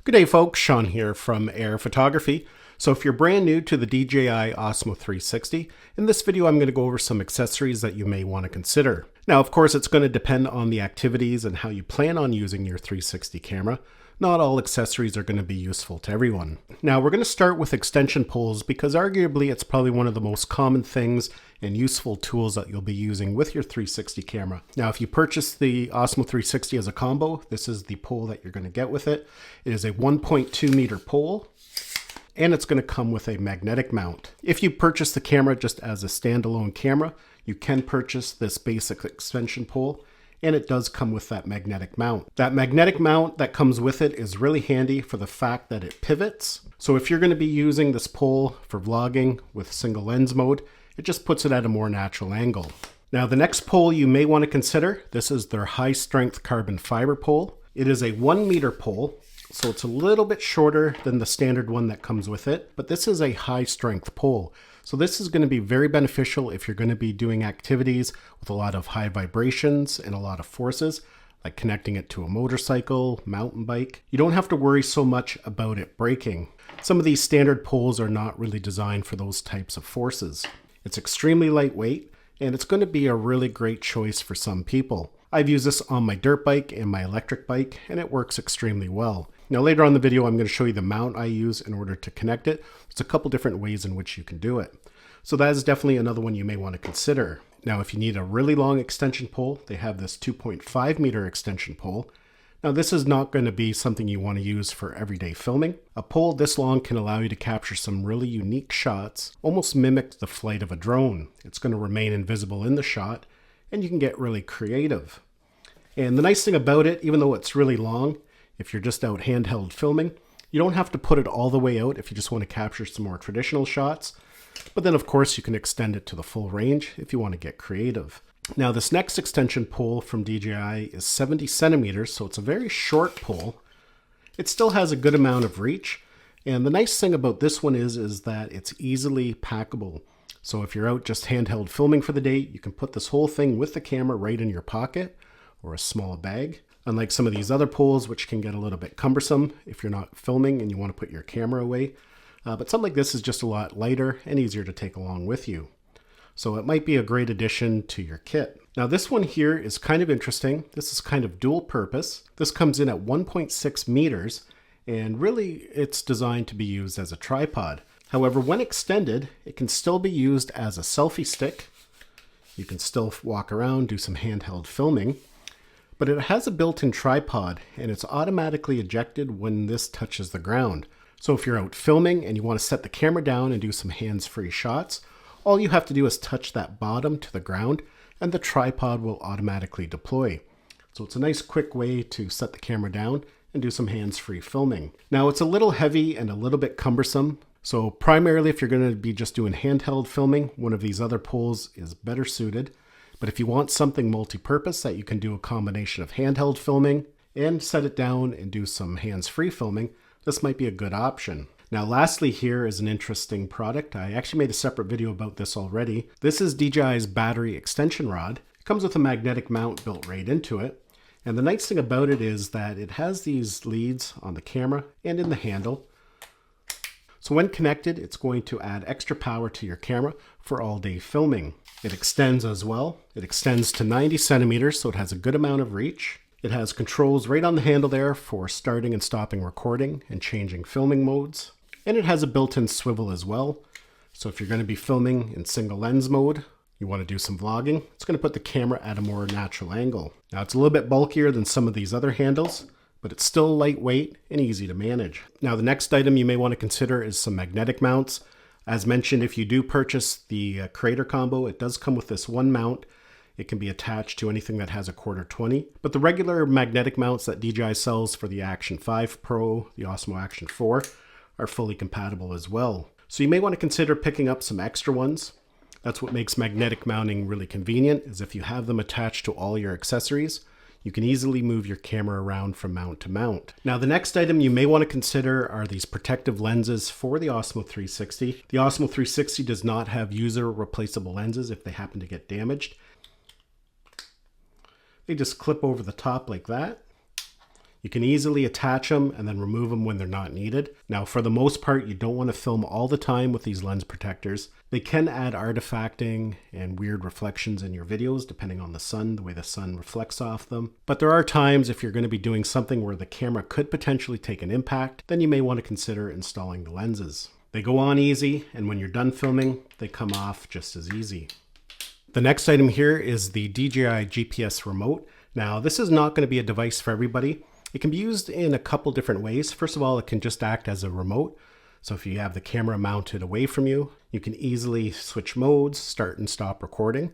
Good day folks, Sean here from Air Photography. So if you're brand new to the DJI Osmo 360, in this video I'm going to go over some accessories that you may want to consider. Now of course it's going to depend on the activities and how you plan on using your 360 camera. Not all accessories are going to be useful to everyone. Now we're going to start with extension poles because arguably it's probably one of the most common things and useful tools that you'll be using with your 360 camera. Now if you purchase the Osmo 360 as a combo, this is the pole that you're going to get with it. It is a 1.2 meter pole and it's going to come with a magnetic mount. If you purchase the camera just as a standalone camera, you can purchase this basic extension pole, and it does come with that magnetic mount. That magnetic mount that comes with it is really handy for the fact that it pivots. So if you're going to be using this pole for vlogging with single lens mode, it just puts it at a more natural angle. Now the next pole you may want to consider, this is their high strength carbon fiber pole. It is a 1 meter pole, so it's a little bit shorter than the standard one that comes with it, but this is a high strength pole. So this is going to be very beneficial if you're going to be doing activities with a lot of high vibrations and a lot of forces, like connecting it to a motorcycle, mountain bike. You don't have to worry so much about it breaking. Some of these standard poles are not really designed for those types of forces. It's extremely lightweight, and it's going to be a really great choice for some people. I've used this on my dirt bike and my electric bike, and it works extremely well. Now later on in the video, I'm going to show you the mount I use in order to connect it. There's a couple different ways in which you can do it. So that is definitely another one you may want to consider. Now, if you need a really long extension pole, they have this 2.5 meter extension pole. Now this is not going to be something you want to use for everyday filming. A pole this long can allow you to capture some really unique shots, almost mimic the flight of a drone. It's going to remain invisible in the shot, and you can get really creative. And the nice thing about it, even though it's really long, if you're just out handheld filming, you don't have to put it all the way out if you just want to capture some more traditional shots. But then of course you can extend it to the full range if you want to get creative. Now this next extension pole from DJI is 70 centimeters, so it's a very short pole. It still has a good amount of reach. And the nice thing about this one is that it's easily packable. So if you're out just handheld filming for the day, you can put this whole thing with the camera right in your pocket or a small bag. Unlike some of these other poles, which can get a little bit cumbersome if you're not filming and you want to put your camera away. But something like this is just a lot lighter and easier to take along with you. So it might be a great addition to your kit. Now this one here is kind of interesting. This is kind of dual purpose. This comes in at 1.6 meters and really it's designed to be used as a tripod. However, when extended, it can still be used as a selfie stick. You can still walk around, do some handheld filming. But it has a built-in tripod and it's automatically ejected when this touches the ground. So if you're out filming and you want to set the camera down and do some hands-free shots, all you have to do is touch that bottom to the ground and the tripod will automatically deploy. So it's a nice quick way to set the camera down and do some hands-free filming. Now it's a little heavy and a little bit cumbersome. So primarily if you're going to be just doing handheld filming, one of these other poles is better suited. But if you want something multi-purpose that you can do a combination of handheld filming and set it down and do some hands-free filming, this might be a good option. Now lastly here is an interesting product. I actually made a separate video about this already. This is DJI's battery extension rod. It comes with a magnetic mount built right into it. And the nice thing about it is that it has these leads on the camera and in the handle. So when connected, it's going to add extra power to your camera for all day filming. It extends as well. It extends to 90 centimeters, so it has a good amount of reach. It has controls right on the handle there for starting and stopping recording and changing filming modes. And it has a built-in swivel as well. So if you're going to be filming in single lens mode, you want to do some vlogging, it's going to put the camera at a more natural angle. Now it's a little bit bulkier than some of these other handles, but it's still lightweight and easy to manage. Now the next item you may want to consider is some magnetic mounts. As mentioned, if you do purchase the Creator Combo, it does come with this one mount. It can be attached to anything that has a quarter 20. But the regular magnetic mounts that DJI sells for the Action 5 Pro, the Osmo Action 4, are fully compatible as well. So you may want to consider picking up some extra ones. That's what makes magnetic mounting really convenient, is if you have them attached to all your accessories, you can easily move your camera around from mount to mount. Now the next item you may want to consider are these protective lenses for the Osmo 360. The Osmo 360 does not have user replaceable lenses if they happen to get damaged. They just clip over the top like that. You can easily attach them and then remove them when they're not needed. Now, for the most part, you don't want to film all the time with these lens protectors. They can add artifacting and weird reflections in your videos depending on the sun, the way the sun reflects off them. But there are times if you're going to be doing something where the camera could potentially take an impact, then you may want to consider installing the lenses. They go on easy, and when you're done filming, they come off just as easy. The next item here is the DJI GPS remote. Now, this is not going to be a device for everybody. It can be used in a couple different ways. First of all, it can just act as a remote. So if you have the camera mounted away from you, you can easily switch modes, start and stop recording.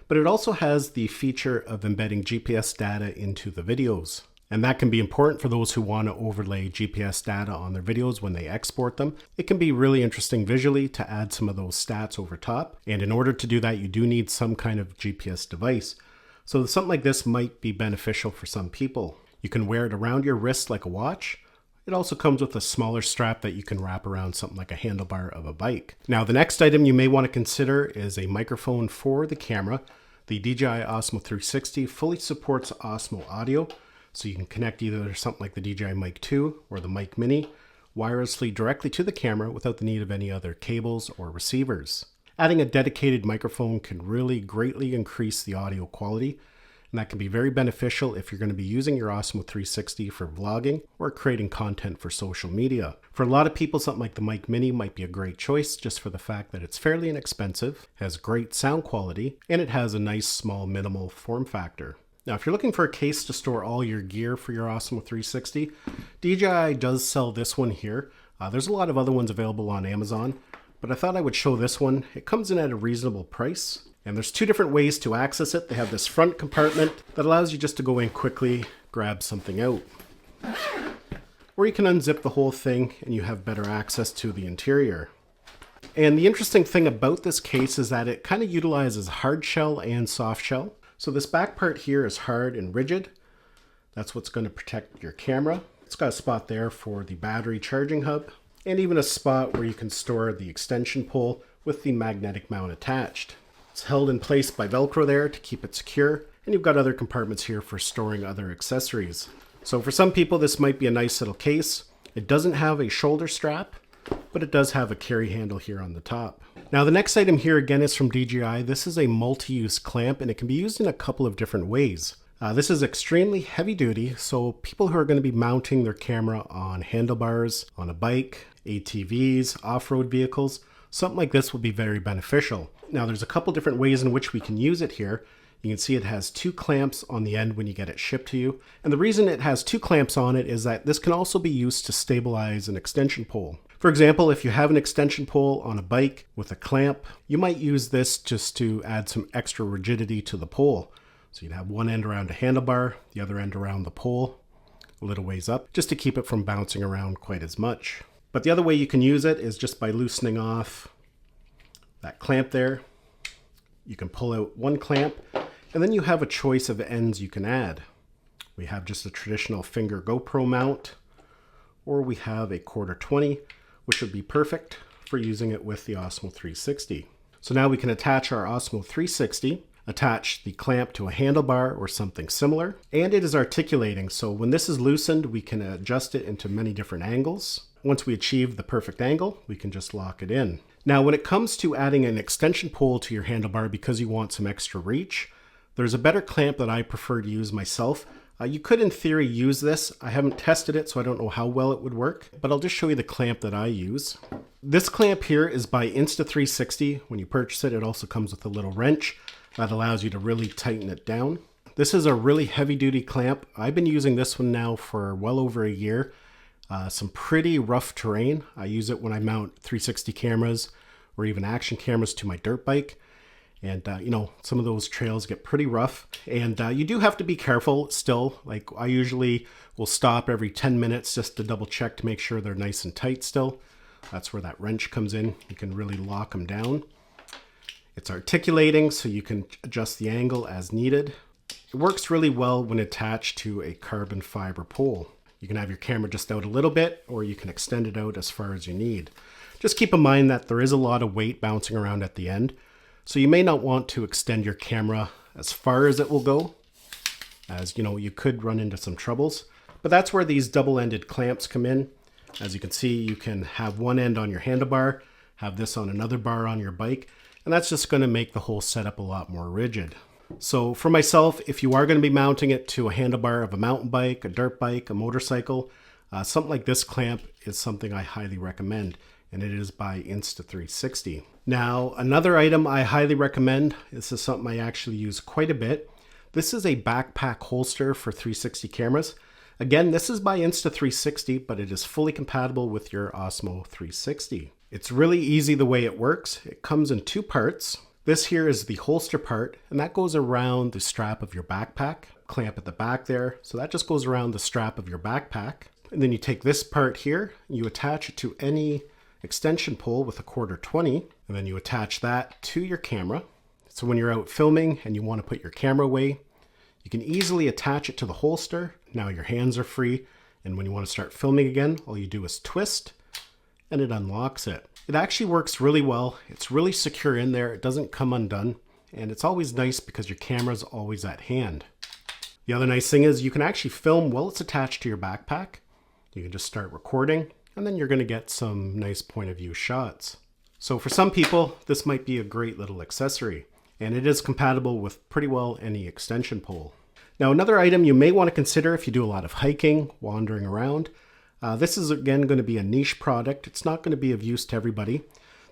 But it also has the feature of embedding GPS data into the videos. And that can be important for those who want to overlay GPS data on their videos when they export them. It can be really interesting visually to add some of those stats over top. And in order to do that, you do need some kind of GPS device. So something like this might be beneficial for some people. You can wear it around your wrist like a watch. It also comes with a smaller strap that you can wrap around something like a handlebar of a bike. Now, the next item you may want to consider is a microphone for the camera. The DJI Osmo 360 fully supports Osmo audio, so you can connect either something like the DJI Mic 2 or the Mic Mini wirelessly directly to the camera without the need of any other cables or receivers. Adding a dedicated microphone can really greatly increase the audio quality, and that can be very beneficial if you're going to be using your Osmo 360 for vlogging or creating content for social media. For a lot of people, something like the Mic Mini might be a great choice just for the fact that it's fairly inexpensive, has great sound quality, and it has a nice small minimal form factor. Now, if you're looking for a case to store all your gear for your Osmo 360, DJI does sell this one here. There's a lot of other ones available on Amazon, but I thought I would show this one. It comes in at a reasonable price. And there's two different ways to access it. They have this front compartment that allows you just to go in quickly, grab something out. Or you can unzip the whole thing and you have better access to the interior. And the interesting thing about this case is that it kind of utilizes hard shell and soft shell. So this back part here is hard and rigid. That's what's going to protect your camera. It's got a spot there for the battery charging hub, and even a spot where you can store the extension pole with the magnetic mount attached. It's held in place by Velcro there to keep it secure, and you've got other compartments here for storing other accessories. So for some people, this might be a nice little case. It doesn't have a shoulder strap, but it does have a carry handle here on the top. Now the next item here again is from DJI. This is a multi-use clamp, and it can be used in a couple of different ways. This is extremely heavy duty, so people who are going to be mounting their camera on handlebars, on a bike, ATVs, off-road vehicles, something like this will be very beneficial. Now there's a couple different ways in which we can use it here. You can see it has two clamps on the end when you get it shipped to you. And the reason it has two clamps on it is that this can also be used to stabilize an extension pole. For example, if you have an extension pole on a bike with a clamp, you might use this just to add some extra rigidity to the pole. So you'd have one end around a handlebar, the other end around the pole, a little ways up, just to keep it from bouncing around quite as much. But the other way you can use it is just by loosening off that clamp there. You can pull out one clamp, and then you have a choice of ends you can add. We have just a traditional finger GoPro mount, or we have a 1/4-20, which would be perfect for using it with the Osmo 360. So now we can attach our Osmo 360, attach the clamp to a handlebar or something similar, and it is articulating, so when this is loosened, we can adjust it into many different angles. Once we achieve the perfect angle, we can just lock it in. Now, when it comes to adding an extension pole to your handlebar because you want some extra reach, there's a better clamp that I prefer to use myself. You could, in theory, use this. I haven't tested it, so I don't know how well it would work, but I'll just show you the clamp that I use. This clamp here is by Insta360. When you purchase it, it also comes with a little wrench that allows you to really tighten it down. This is a really heavy-duty clamp. I've been using this one now for well over a year. Some pretty rough terrain. I use it when I mount 360 cameras or even action cameras to my dirt bike. And, you know, some of those trails get pretty rough. And you do have to be careful still. Like, I usually will stop every 10 minutes just to double check to make sure they're nice and tight still. That's where that wrench comes in. You can really lock them down. It's articulating, so you can adjust the angle as needed. It works really well when attached to a carbon fiber pole. You can have your camera just out a little bit, or you can extend it out as far as you need. Just keep in mind that there is a lot of weight bouncing around at the end, so you may not want to extend your camera as far as it will go, as you know, you could run into some troubles. But that's where these double-ended clamps come in. As you can see, you can have one end on your handlebar, have this on another bar on your bike, and that's just going to make the whole setup a lot more rigid. So for myself, if you are going to be mounting it to a handlebar of a mountain bike, a dirt bike, a motorcycle, something like this clamp is something I highly recommend, and it is by Insta360. Now, another item I highly recommend, this is something I actually use quite a bit. This is a backpack holster for 360 cameras. Again, this is by Insta360, but it is fully compatible with your Osmo 360. It's really easy the way it works. It comes in two parts. This here is the holster part, and that goes around the strap of your backpack. Clamp at the back there, so that just goes around the strap of your backpack. And then you take this part here, and you attach it to any extension pole with a 1/4-20, and then you attach that to your camera. So when you're out filming and you want to put your camera away, you can easily attach it to the holster. Now your hands are free, and when you want to start filming again, all you do is twist, and it unlocks it. It actually works really well. It's really secure in there. It doesn't come undone, and it's always nice because your camera's always at hand. The other nice thing is you can actually film while it's attached to your backpack. You can just start recording, and then you're going to get some nice point of view shots. So for some people, this might be a great little accessory, and it is compatible with pretty well any extension pole. Now, another item you may want to consider if you do a lot of hiking, wandering around, this is again going to be a niche product. It's not going to be of use to everybody.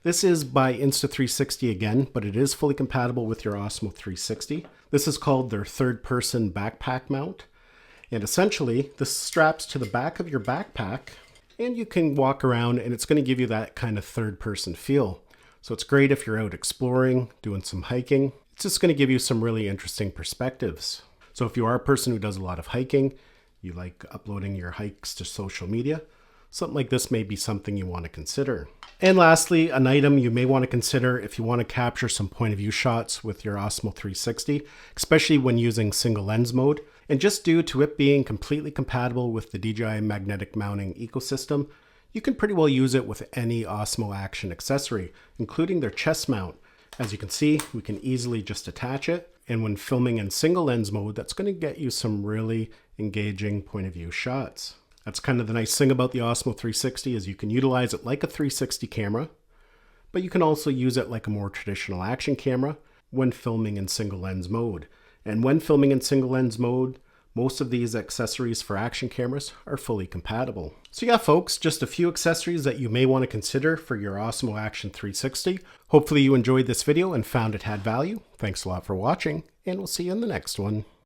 This is by Insta360 again, but it is fully compatible with your Osmo 360. This is called their third-person backpack mount. And essentially, this straps to the back of your backpack, and you can walk around, and it's going to give you that kind of third-person feel. So it's great if you're out exploring, doing some hiking. It's just going to give you some really interesting perspectives. So if you are a person who does a lot of hiking, you like uploading your hikes to social media, something like this may be something you want to consider. And lastly, an item you may want to consider if you want to capture some point of view shots with your Osmo 360, especially when using single lens mode. And just due to it being completely compatible with the DJI magnetic mounting ecosystem, you can pretty well use it with any Osmo Action accessory, including their chest mount. As you can see, we can easily just attach it. And when filming in single lens mode, that's going to get you some really engaging point of view shots. That's kind of the nice thing about the Osmo 360 is you can utilize it like a 360 camera, but you can also use it like a more traditional action camera when filming in single lens mode. And when filming in single lens mode, most of these accessories for action cameras are fully compatible. So yeah, folks, just a few accessories that you may want to consider for your Osmo Action 360. Hopefully you enjoyed this video and found it had value. Thanks a lot for watching, and we'll see you in the next one.